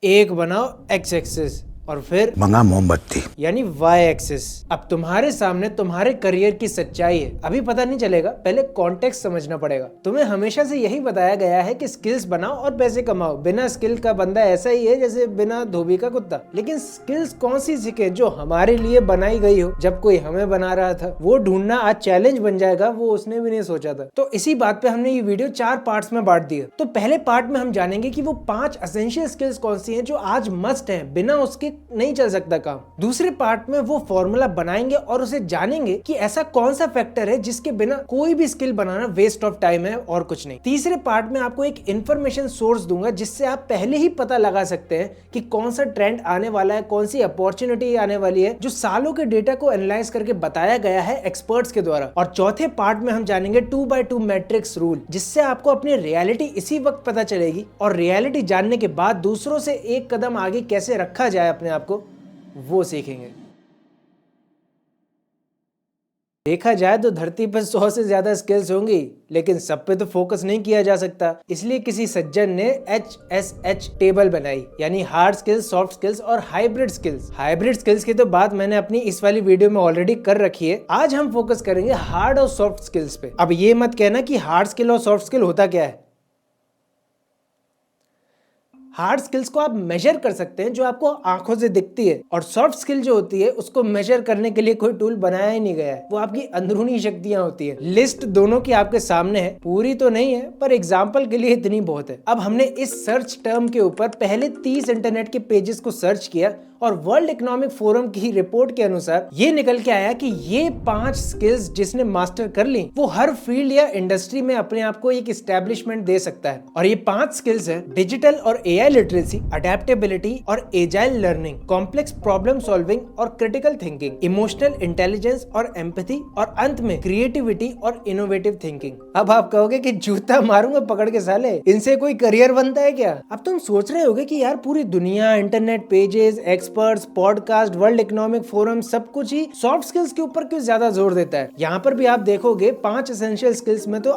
एक बनाओ x axis और फिर मंगा मोमबत्ती यानी वाई एक्सिस। अब तुम्हारे सामने तुम्हारे करियर की सच्चाई है। अभी पता नहीं चलेगा, पहले कॉन्टेक्स्ट समझना पड़ेगा। तुम्हें हमेशा से यही बताया गया है कि स्किल्स बनाओ और पैसे कमाओ। बिना स्किल का बंदा ऐसा ही है जैसे बिना धोबी का कुत्ता। लेकिन स्किल्स कौन सी सीखे जो हमारे लिए बनाई गई हो जब कोई हमें बना रहा था? वो ढूंढना आज चैलेंज बन जाएगा, वो उसने भी नहीं सोचा था। तो इसी बात पे हमने ये वीडियो 4 पार्ट्स में बांट दिया। तो पहले पार्ट में हम जानेंगे कि वो 5 एसेंशियल स्किल्स कौन सी हैं जो आज मस्ट है, बिना उसके नहीं चल सकता काम। दूसरे पार्ट में वो फॉर्मूला बनाएंगे और उसे जानेंगे कि ऐसा कौन सा फैक्टर है जिसके बिना कोई भी स्किल बनाना वेस्ट ऑफ टाइम है और कुछ नहीं। तीसरे पार्ट में आपको एक इंफॉर्मेशन सोर्स दूंगा जिससे आप पहले ही पता लगा सकते हैं कि कौन सा ट्रेंड आने वाला है, कौन सी अपॉर्चुनिटी आने वाली है, जो सालों के डेटा को एनालाइज करके बताया गया है एक्सपर्ट्स के द्वारा। और चौथे पार्ट में हम जानेंगे 2x2 मैट्रिक्स रूल, जिससे आपको अपनी रियलिटी इसी वक्त पता चलेगी और रियलिटी जानने के बाद दूसरों से एक कदम आगे कैसे रखा जाए अपने आप को, वो सीखेंगे। देखा जाए तो धरती पर 100 से ज्यादा स्किल्स होंगी, लेकिन सब पे तो फोकस नहीं किया जा सकता। इसलिए किसी सज्जन ने HSH टेबल बनाई, यानी हार्ड स्किल्स, सॉफ्ट स्किल्स और हाइब्रिड स्किल्स। हाइब्रिड स्किल्स की तो बात मैंने अपनी इस वाली वीडियो में ऑलरेडी कर रखी है। आज हम फोकस करेंगे हार्ड और सॉफ्ट स्किल्स पे। अब ये मत कहना कि हार्ड स्किल और सॉफ्ट स्किल होता क्या है। हार्ड स्किल्स को आप मेजर कर सकते हैं जो आपको आंखों से दिखती है, और सॉफ्ट स्किल जो होती है उसको मेजर करने के लिए कोई टूल बनाया ही नहीं गया है, वो आपकी अंदरूनी शक्तियां होती है। लिस्ट दोनों की आपके सामने है, पूरी तो नहीं है पर एग्जांपल के लिए इतनी बहुत है। अब हमने इस सर्च टर्म के ऊपर पहले 30 इंटरनेट के पेजेस को सर्च किया और वर्ल्ड इकोनॉमिक फोरम की रिपोर्ट के अनुसार ये निकल के आया कि ये 5 स्किल्स जिसने मास्टर कर ली वो हर फील्ड या इंडस्ट्री में अपने आप को एक एस्टेब्लिशमेंट दे सकता है। और ये 5 स्किल्स है डिजिटल और एआई लिटरेसी, अडेप्टेबिलिटी और agile learning, complex problem solving और क्रिटिकल थिंकिंग, इमोशनल इंटेलिजेंस और एम्पैथी, और अंत में क्रिएटिविटी और इनोवेटिव थिंकिंग। अब आप कहोगे कि जूता मारूंगा पकड़ के साले, इनसे कोई करियर बनता है क्या? अब तुम सोच रहे होगे कि यार पूरी दुनिया, internet pages, experts, podcast, world economic forum सब कुछ ही सॉफ्ट स्किल्स के ऊपर क्यों ज्यादा जोर देता है? यहाँ पर भी आप देखोगे 5 एसेंशियल स्किल्स में तो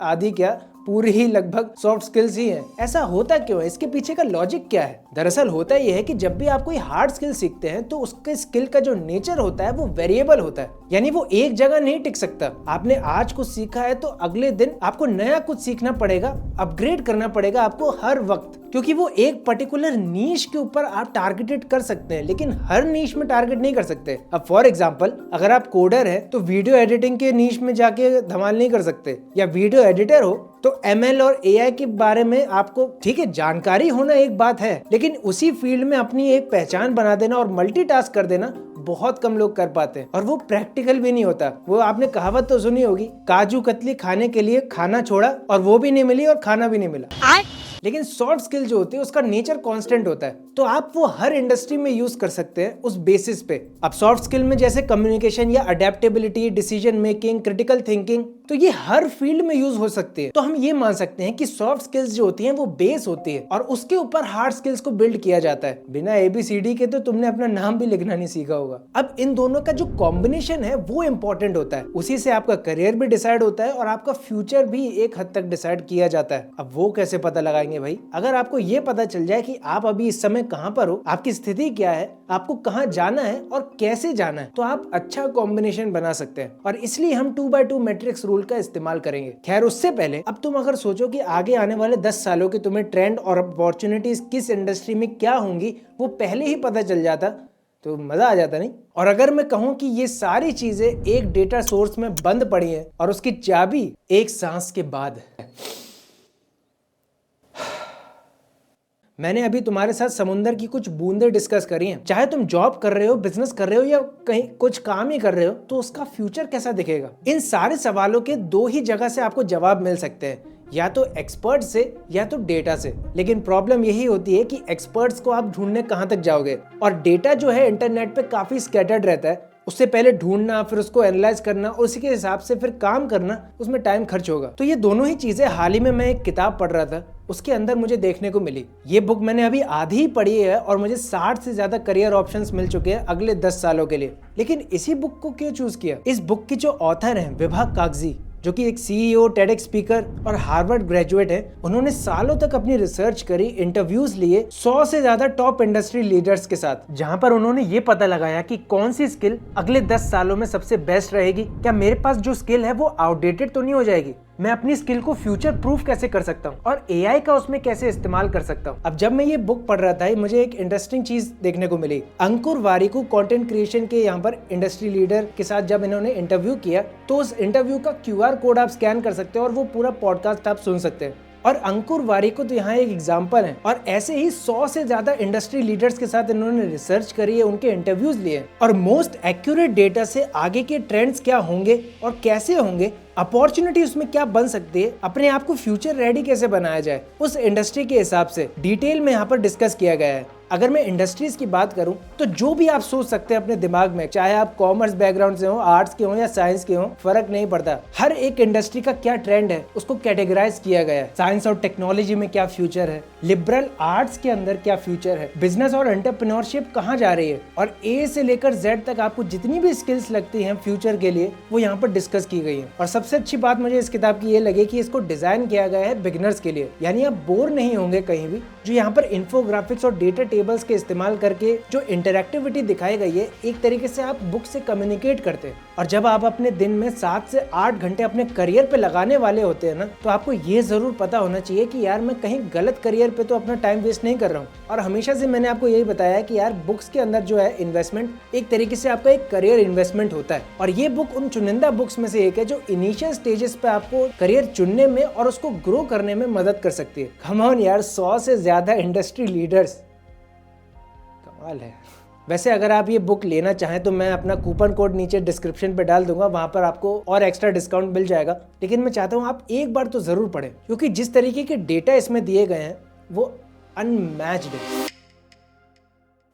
आधी क्या पूरी ही लगभग सॉफ्ट स्किल्स ही हैं। ऐसा होता क्यों है? इसके पीछे का लॉजिक क्या है? दरअसल होता यह है कि जब भी आप कोई हार्ड स्किल सीखते हैं तो उसके स्किल का जो नेचर होता है वो वेरिएबल होता है, यानी वो एक जगह नहीं टिक सकता। आपने आज कुछ सीखा है तो अगले दिन आपको नया कुछ सीखना पड़ेगा, अपग्रेड करना पड़ेगा आपको हर वक्त, क्योंकि वो एक पर्टिकुलर नीश के ऊपर आप टारगेटेड कर सकते हैं लेकिन हर नीश में टारगेट नहीं कर सकते। अब फॉर एग्जांपल अगर आप कोडर है तो वीडियो एडिटिंग के नीश में जाके धमाल नहीं कर सकते, या वीडियो एडिटर हो तो ML और AI के बारे में आपको ठीक है जानकारी होना एक बात है, लेकिन उसी फील्ड में अपनी एक पहचान बना देना और मल्टीटास्क कर देना बहुत कम लोग कर पाते हैं, और वो प्रैक्टिकल भी नहीं होता। वो आपने कहावत तो सुनी होगी, काजू कतली खाने के लिए खाना छोड़ा और वो भी नहीं मिली और खाना भी नहीं मिला। लेकिन सॉफ्ट स्किल जो होती है उसका नेचर कांस्टेंट होता है, तो आप वो हर इंडस्ट्री में यूज कर सकते हैं उस बेसिस पे। अब सॉफ्ट स्किल में जैसे कम्युनिकेशन या adaptability, decision making, critical thinking, तो ये हर फील्ड में यूज हो सकती है। तो हम ये मान सकते हैं कि सॉफ्ट स्किल्स जो होती हैं वो बेस होती है और उसके ऊपर हार्ड स्किल्स को बिल्ड किया जाता है। बिना ABCD के तो तुमने अपना नाम भी लिखना नहीं सीखा होगा। अब इन दोनों का जो कॉम्बिनेशन है वो इंपॉर्टेंट होता है, उसी से आपका करियर भी डिसाइड होता है और आपका फ्यूचर भी एक हद तक डिसाइड किया जाता है। अब वो कैसे पता लगाएंगे भाई? अगर आपको ये पता चल जाए कि आप अभी इस समय कहां पर हो, आपकी स्थिति क्या है, आपको कहां जाना है और कैसे जाना है, तो आप अच्छा कॉम्बिनेशन बना सकते हैं। और इसलिए हम 2x2 मैट्रिक्स रूल का इस्तेमाल करेंगे। खैर उससे पहले अब तुम अगर सोचो कि आगे आने वाले 10 सालों के तुम्हें ट्रेंड और अपॉर्चुनिटीज किस इंडस्ट्री में क्या होंगी वो पहले ही पता चल जाता तो मजा आ जाता नहीं? और अगर मैं कहूं कि ये सारी चीजें एक डेटा सोर्स में बंद पड़ी हैं और उसकी चाबी एक सांस के बाद है। मैंने अभी तुम्हारे साथ समुंदर की कुछ बूंदें डिस्कस करी हैं। चाहे तुम जॉब कर रहे हो, बिजनेस कर रहे हो या कहीं कुछ काम ही कर रहे हो, तो उसका फ्यूचर कैसा दिखेगा? इन सारे सवालों के 2 ही जगह से आपको जवाब मिल सकते हैं, या तो एक्सपर्ट से या तो डेटा से। लेकिन प्रॉब्लम यही होती है कि एक्सपर्ट्स को आप ढूंढने कहां तक जाओगे, और डेटा जो है इंटरनेट पे काफी स्कैटर्ड रहता है। उससे पहले ढूंढना, फिर उसको एनालाइज करना और उसी के हिसाब से फिर काम करना, उसमें टाइम खर्च होगा। तो ये दोनों ही चीजें हाल ही में मैं एक किताब पढ़ रहा था, उसके अंदर मुझे देखने को मिली। ये बुक मैंने अभी आधी ही पढ़ी है और मुझे 60 से ज्यादा करियर ऑप्शंस मिल चुके हैं अगले 10 सालों के लिए। लेकिन इसी बुक को क्यों चूज किया? इस बुक की जो ऑथर हैं विभा कागजी, जो कि एक सीईओ, टेडेक्स स्पीकर और हार्वर्ड ग्रेजुएट है। उन्होंने सालों तक अपनी रिसर्च करी, इंटरव्यूज लिए 100 से ज्यादा टॉप इंडस्ट्री लीडर्स के साथ, जहां पर उन्होंने ये पता लगाया कि कौन सी स्किल अगले 10 सालों में सबसे बेस्ट रहेगी। क्या मेरे पास जो स्किल है वो आउटडेटेड तो नहीं हो जाएगी? मैं अपनी स्किल को फ्यूचर प्रूफ कैसे कर सकता हूँ और एआई का उसमें कैसे इस्तेमाल कर सकता हूँ। अब जब मैं ये बुक पढ़ रहा था, मुझे एक इंटरेस्टिंग चीज देखने को मिली। अंकुर वारिकू कंटेंट क्रिएशन के यहाँ पर इंडस्ट्री लीडर के साथ जब इन्होंने इंटरव्यू किया, तो उस इंटरव्यू का QR कोड आप स्कैन कर सकते हो और वो पूरा पॉडकास्ट आप सुन सकते हैं। और अंकुर वारिकू तो यहाँ एक एग्जाम्पल है। और ऐसे ही 100 से ज्यादा इंडस्ट्री लीडर्स के साथ इन्होंने रिसर्च करी है, उनके इंटरव्यूज लिए और मोस्ट एक्यूरेट डेटा से आगे के ट्रेंड्स क्या होंगे और कैसे होंगे, अपॉर्चुनिटी उसमें क्या बन सकती है, अपने आप को फ्यूचर रेडी कैसे बनाया जाए, उस इंडस्ट्री के हिसाब से डिटेल में यहाँ पर डिस्कस किया गया है। अगर मैं इंडस्ट्रीज की बात करूं तो जो भी आप सोच सकते हैं अपने दिमाग में, चाहे आप कॉमर्स बैकग्राउंड से हो, आर्ट्स के हो या साइंस के हो, फर्क नहीं पड़ता। हर एक इंडस्ट्री का क्या ट्रेंड है उसको कैटेगराइज किया गया है। साइंस और टेक्नोलॉजी में क्या फ्यूचर है, लिबरल आर्ट्स के अंदर क्या फ्यूचर है, बिजनेस और एंटरप्रेन्योरशिप कहाँ जा रही है, और ए से लेकर जेड तक आपको जितनी भी स्किल्स लगती हैं फ्यूचर के लिए वो यहाँ पर डिस्कस की गई है। और सबसे अच्छी बात मुझे इस किताब की ये लगी कि इसको डिजाइन किया गया है बिगिनर्स के लिए, यानी आप बोर नहीं होंगे कहीं भी। जो यहाँ पर इन्फोग्राफिक्स और डेटा टेबल्स के इस्तेमाल करके जो इंटरैक्टिविटी दिखाई गई है, एक तरीके से आप बुक से कम्युनिकेट करते हैं। और जब आप अपने दिन में 7 से 8 घंटे अपने करियर पे लगाने वाले होते हैं ना, तो आपको ये जरूर पता होना चाहिए कि यार मैं कहीं गलत करियर पे तो अपना टाइम वेस्ट नहीं कर रहा हूँ। और हमेशा से मैंने आपको यही बताया कि यार बुक्स के अंदर जो है इन्वेस्टमेंट एक तरीके से आपका एक करियर इन्वेस्टमेंट होता है। और ये बुक उन चुनिंदा बुक्स में से एक है जो इनिशियल स्टेजेस पे आपको करियर चुनने में और उसको ग्रो करने में मदद कर सकती है। कम ऑन यार, 100 से ज्यादा इंडस्ट्री लीडर्स, कमाल है। वैसे अगर आप ये बुक लेना चाहें तो मैं अपना कूपन कोड नीचे डिस्क्रिप्शन पे डाल दूंगा, वहां पर आपको और एक्स्ट्रा डिस्काउंट मिल जाएगा। लेकिन मैं चाहता हूँ आप एक बार तो जरूर पढ़ें, क्योंकि जिस तरीके के डेटा इसमें दिए गए हैं वो अनमैच्ड है।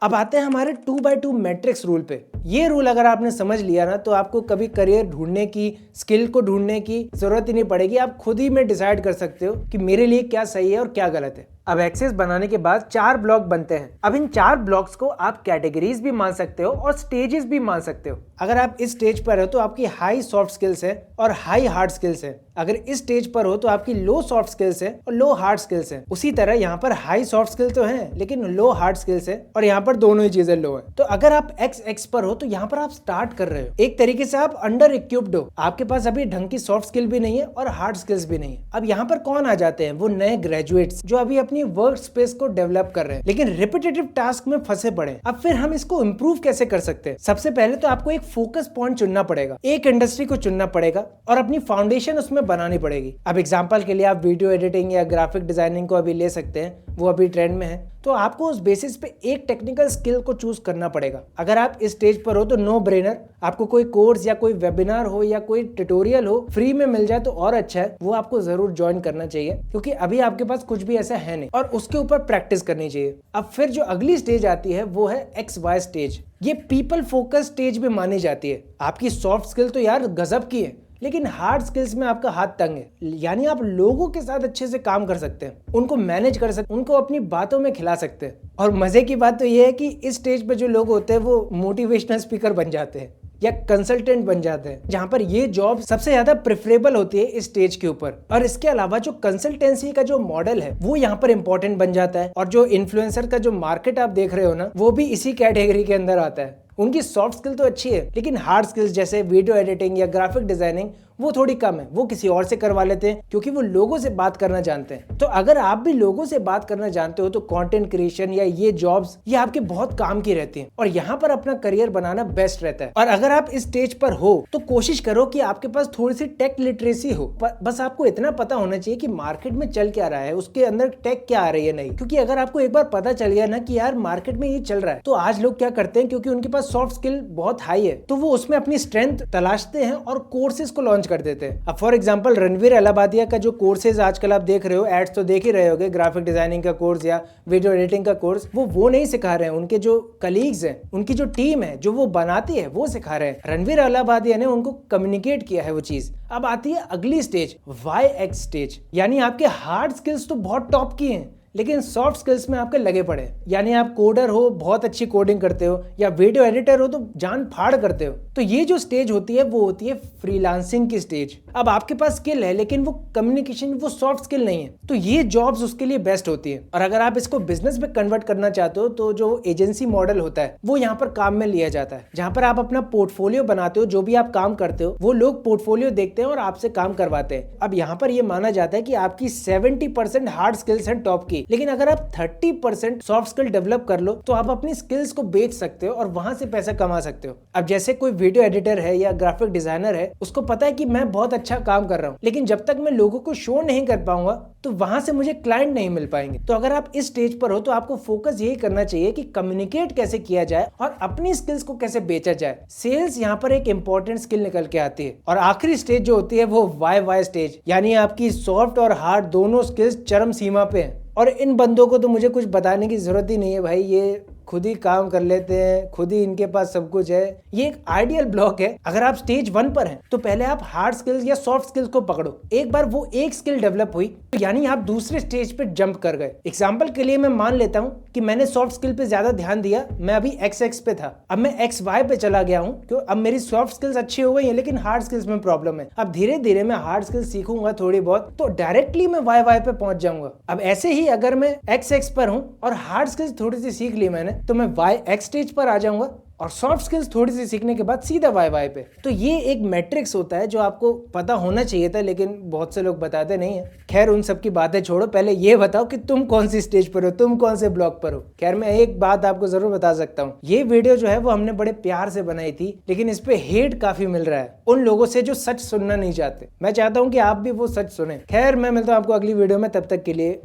अब आते हैं हमारे 2x2 मैट्रिक्स रूल पे। ये रूल अगर आपने समझ लिया ना, तो आपको कभी करियर ढूंढने की, स्किल को ढूंढने की जरूरत ही नहीं पड़ेगी। आप खुद ही में डिसाइड कर सकते हो कि मेरे लिए क्या सही है और क्या गलत है। अब एक्सेस बनाने के बाद 4 ब्लॉक बनते हैं। अब इन 4 ब्लॉक्स को आप कैटेगरीज भी मान सकते हो और स्टेजेस भी मान सकते हो। अगर आप इस स्टेज पर हो तो आपकी हाई सॉफ्ट स्किल्स है और हाई हार्ड स्किल्स है। अगर इस स्टेज पर हो तो आपकी लो सॉफ्ट स्किल्स है और लो हार्ड स्किल्स है। उसी तरह यहाँ पर हाई सॉफ्ट स्किल तो है लेकिन लो हार्ड स्किल्स है, और यहाँ पर दोनों ही चीजें लो है। तो अगर आप XX पर हो तो यहाँ पर आप स्टार्ट कर रहे हो, एक तरीके से आप अंडर इक्विप्ड हो। आपके पास अभी ढंग की सॉफ्ट स्किल भी नहीं है और हार्ड स्किल्स भी नहीं है। अब यहाँ पर कौन आ जाते हैं? वो नए ग्रेजुएट्स जो अभी अपनी वर्क स्पेस को डेवलप कर रहे हैं लेकिन रिपीटेटिव टास्क में फंसे पड़े। अब फिर हम इसको इम्प्रूव कैसे कर सकते हैं? सबसे पहले तो आपको एक फोकस पॉइंट चुनना पड़ेगा, एक इंडस्ट्री को चुनना पड़ेगा और अपनी फाउंडेशन उसमें बनानी पड़ेगी। अब एग्जांपल के लिए आप वीडियो एडिटिंग या ग्राफिक डिजाइनिंग को अभी ले सकते हैं, वो अभी ट्रेंड में है। तो आपको उस बेसिस पे एक टेक्निकल स्किल को चूज करना पड़ेगा। अगर आप इस स्टेज पर हो तो नो ब्रेनर, आपको कोई कोर्स या कोई वेबिनार हो या कोई ट्यूटोरियल हो फ्री में मिल जाए तो और अच्छा है, वो आपको जरूर ज्वाइन करना चाहिए, क्योंकि अभी आपके पास कुछ भी ऐसा है नहीं और उसके ऊपर प्रैक्टिस करनी चाहिए। अब फिर जो अगली स्टेज आती है वो है XY स्टेज। ये पीपल फोकस स्टेज में मानी जाती है। आपकी सॉफ्ट स्किल तो यार गजब की है, लेकिन हार्ड स्किल्स में आपका हाथ तंग है, यानी आप लोगों के साथ अच्छे से काम कर सकते हैं, उनको मैनेज कर सकते हैं, उनको अपनी बातों में खिला सकते हैं। और मजे की बात तो ये है कि इस स्टेज पे जो लोग होते हैं वो मोटिवेशनल स्पीकर बन जाते हैं या कंसल्टेंट बन जाते हैं, जहां पर ये जॉब सबसे ज्यादा प्रेफरेबल होती है इस स्टेज के ऊपर। और इसके अलावा जो कंसल्टेंसी का जो मॉडल है वो यहाँ पर इंपॉर्टेंट बन जाता है। और जो इन्फ्लुएंसर का जो मार्केट आप देख रहे हो ना, वो भी इसी कैटेगरी के अंदर आता है। उनकी सॉफ्ट स्किल तो अच्छी है लेकिन हार्ड स्किल्स जैसे वीडियो एडिटिंग या ग्राफिक डिजाइनिंग वो थोड़ी कम है, वो किसी और से करवा लेते हैं क्योंकि वो लोगों से बात करना जानते हैं। तो अगर आप भी लोगों से बात करना जानते हो तो कंटेंट क्रिएशन या ये जॉब्स ये आपके बहुत काम की रहती हैं और यहाँ पर अपना करियर बनाना बेस्ट रहता है। और अगर आप इस स्टेज पर हो तो कोशिश करो कि आपके पास थोड़ी सी टेक लिटरेसी हो। बस आपको इतना पता होना चाहिए कि मार्केट में चल क्या रहा है, उसके अंदर टेक क्या आ रही है नहीं। क्योंकि अगर आपको एक बार पता चल गया ना कि यार मार्केट में ये चल रहा है, तो आज लोग क्या करते हैं, क्योंकि उनके पास सॉफ्ट स्किल बहुत हाई है तो वो उसमें अपनी स्ट्रेंथ तलाशते हैं और कोर्सेज को लॉन्च कर देते हैं। अब फॉर एग्जांपल रणवीर अलाहाबादिया का जो कोर्सेज आजकल आप देख रहे हो, एड्स तो देख ही रहे होगे, ग्राफिक डिजाइनिंग का कोर्स या वीडियो एडिटिंग का कोर्स, वो नहीं सिखा रहे हैं, उनके जो कलीग्स हैं, उनकी जो टीम है जो वो बनाती है वो सिखा रहे हैं। रणवीर अलाहाबादिया ने उनको कम्युनिकेट किया है वो चीज। अब आती है अगली स्टेज, YX स्टेज, यानी आपके हार्ड स्किल्स तो बहुत टॉप की हैं लेकिन सॉफ्ट स्किल्स में आपके लगे पड़े, यानी आप कोडर हो, बहुत अच्छी कोडिंग करते हो, या वीडियो एडिटर हो तो जान फाड़ करते हो, तो ये जो स्टेज होती है वो होती है फ्रीलांसिंग की स्टेज। अब आपके पास स्किल है लेकिन वो कम्युनिकेशन, वो सॉफ्ट स्किल नहीं है, तो ये जॉब्स उसके लिए बेस्ट होती है। और अगर आप इसको बिजनेस में कन्वर्ट करना चाहते हो तो जो एजेंसी मॉडल होता है वो यहाँ पर काम में लिया जाता है, जहाँ पर आप अपना पोर्टफोलियो बनाते हो, जो भी आप काम करते हो वो लोग पोर्टफोलियो देखते हैं और आपसे काम करवाते हैं। अब यहाँ पर ये माना जाता है कि आपकी 70% हार्ड स्किल्स हैं टॉप की, लेकिन अगर आप 30% सॉफ्ट स्किल डेवलप कर लो तो आप अपनी स्किल्स को बेच सकते हो और वहां से पैसा कमा सकते हो। अब जैसे कोई वीडियो एडिटर है या ग्राफिक डिजाइनर है, उसको पता है कि मैं बहुत अच्छा काम कर रहा हूँ, लेकिन जब तक मैं लोगों को शो नहीं कर पाऊंगा तो वहां से मुझे क्लाइंट नहीं मिल पाएंगे। तो अगर आप इस स्टेज पर हो तो आपको फोकस यही करना चाहिए कि कम्युनिकेट कैसे किया जाए और अपनी स्किल्स को कैसे बेचा जाए। सेल्स यहाँ पर एक इंपॉर्टेंट स्किल निकल के आती है। और आखिरी स्टेज जो होती है वो वाई स्टेज, यानी आपकी सॉफ्ट और हार्ड दोनों स्किल्स चरम सीमा पे हैं। और इन बंदों को तो मुझे कुछ बताने की जरूरत ही नहीं है भाई, ये खुद ही काम कर लेते हैं, खुद ही इनके पास सब कुछ है। ये एक आइडियल ब्लॉक है। अगर आप स्टेज 1 पर हैं तो पहले आप हार्ड स्किल्स या सॉफ्ट स्किल्स को पकड़ो। एक बार वो एक स्किल डेवलप हुई तो यानी आप दूसरे स्टेज पे जंप कर गए। एग्जांपल के लिए मैं मान लेता हूं कि मैंने सॉफ्ट स्किल पे ज्यादा ध्यान दिया, मैं अभी XX पे था, अब मैं XY पे चला गया हूं, क्यों? अब मेरी सॉफ्ट स्किल्स अच्छी हो गई है लेकिन हार्ड स्किल्स में प्रॉब्लम है। अब धीरे धीरे मैं हार्ड स्किल्स सीखूंगा थोड़ी बहुत तो डायरेक्टली मैं YY पे पहुंच जाऊंगा। अब ऐसे ही अगर मैं XX पर हूं और हार्ड स्किल्स थोड़ी सी सीख ली मैंने तो मैं YX स्टेज पर आ जाऊंगा और सॉफ्ट स्किल्स थोड़ी सी सीखने के बाद सीधा YY पे। तो ये एक मैट्रिक्स होता है जो आपको पता होना चाहिए था, लेकिन बहुत से लोग बताते नहीं है। खैर उन सब की बातें छोड़ो, पहले ये बताओ कि तुम कौन सी स्टेज पर हो, तुम कौन से ब्लॉक पर हो। खैर मैं एक बात आपको जरूर बता सकता हूँ, ये वीडियो जो है वो हमने बड़े प्यार से बनाई थी, लेकिन इस पे हेट काफी मिल रहा है उन लोगों से जो सच सुनना नहीं चाहते। मैं चाहता हूँ कि आप भी वो सच सुने। खैर मैं मिलता हूँ आपको अगली वीडियो में, तब तक के लिए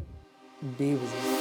बी बिजी।